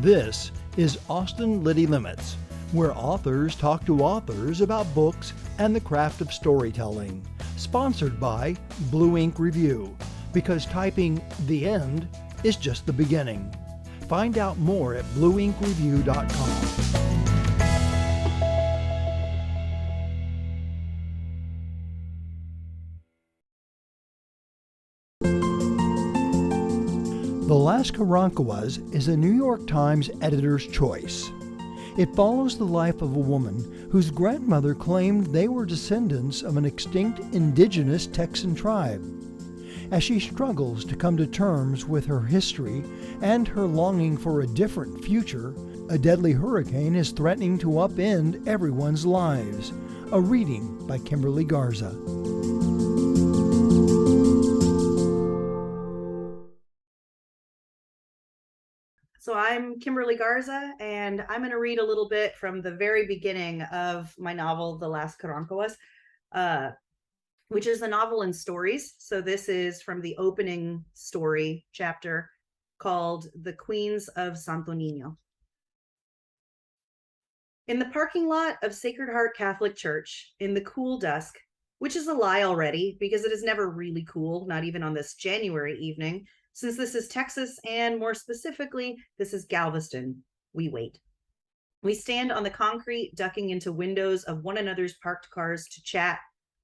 This is Austin Liddy Limits, where authors talk to authors about books and the craft of storytelling. Sponsored by Blue Ink Review, because typing "the end" is just the beginning. Find out more at blueinkreview.com. The Last Karankawas is a New York Times editor's choice. It follows the life of a woman whose grandmother claimed they were descendants of an extinct indigenous Texan tribe. As she struggles to come to terms with her history and her longing for a different future, a deadly hurricane is threatening to upend everyone's lives. A reading by Kimberly Garza. So I'm Kimberly Garza, and I'm going to read a little bit from the very beginning of my novel, The Last Karankawas, which is a novel in stories. So this is from the opening story chapter called The Queens of Santo Niño. In the parking lot of Sacred Heart Catholic Church, in the cool dusk, which is a lie already because it is never really cool, not even on this January evening, since this is Texas, and more specifically, this is Galveston, we wait. We stand on the concrete, ducking into windows of one another's parked cars to chat,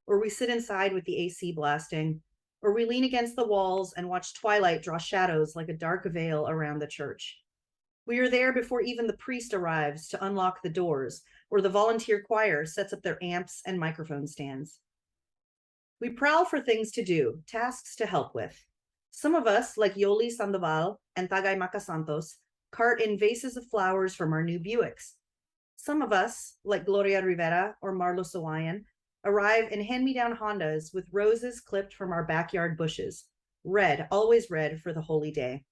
or we sit inside with the AC blasting, or we lean against the walls and watch twilight draw shadows like a dark veil around the church. We are there before even the priest arrives to unlock the doors, or the volunteer choir sets up their amps and microphone stands. We prowl for things to do, tasks to help with. Some of us, like Yoli Sandoval and Tagay Macasantos, cart in vases of flowers from our new Buicks. Some of us, like Gloria Rivera or Marlo Sawayan, arrive in hand-me-down Hondas with roses clipped from our backyard bushes. Red, always red for the holy day.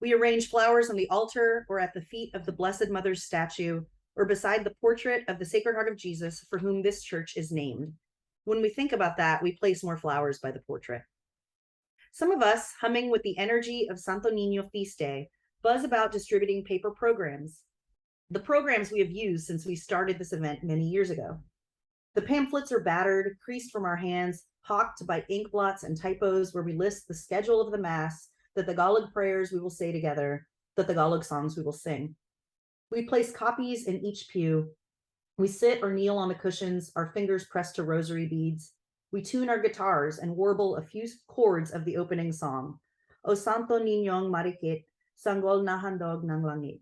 We arrange flowers on the altar or at the feet of the Blessed Mother's statue or beside the portrait of the Sacred Heart of Jesus for whom this church is named. When we think about that, we place more flowers by the portrait. Some of us, humming with the energy of Santo Niño Feast Day, buzz about distributing paper programs. The programs we have used since we started this event many years ago. The pamphlets are battered, creased from our hands, hawked by ink blots and typos where we list the schedule of the Mass, the Tagalog prayers we will say together, the Tagalog songs we will sing. We place copies in each pew. We sit or kneel on the cushions, our fingers pressed to rosary beads. We tune our guitars and warble a few chords of the opening song, O Santo Niñong Marikit, Sanggol na handog ng langit.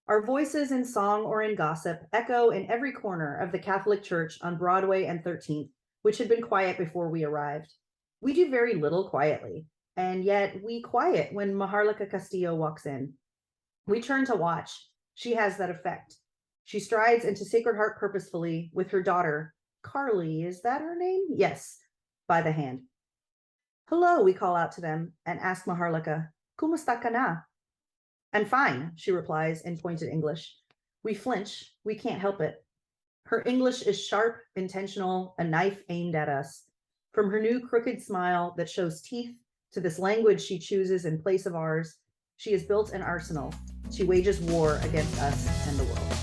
Our voices in song or in gossip echo in every corner of the Catholic Church on Broadway and 13th, which had been quiet before we arrived. We do very little quietly, and yet we quiet when Maharlika Castillo walks in. We turn to watch. She has that effect. She strides into Sacred Heart purposefully with her daughter, Carly, is that her name? Yes, by the hand. Hello, we call out to them and ask Maharlika, Kumusta ka na? I'm fine, she replies in pointed English. We flinch, we can't help it. Her English is sharp, intentional, a knife aimed at us. From her new crooked smile that shows teeth to this language she chooses in place of ours, she has built an arsenal. She wages war against us and the world.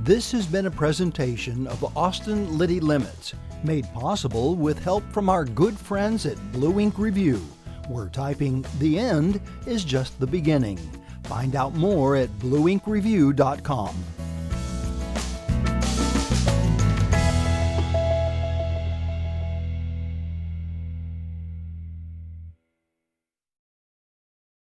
This has been a presentation of Austin Liddy Limits, made possible with help from our good friends at Blue Ink Review, where typing "the end" is just the beginning. Find out more at blueinkreview.com.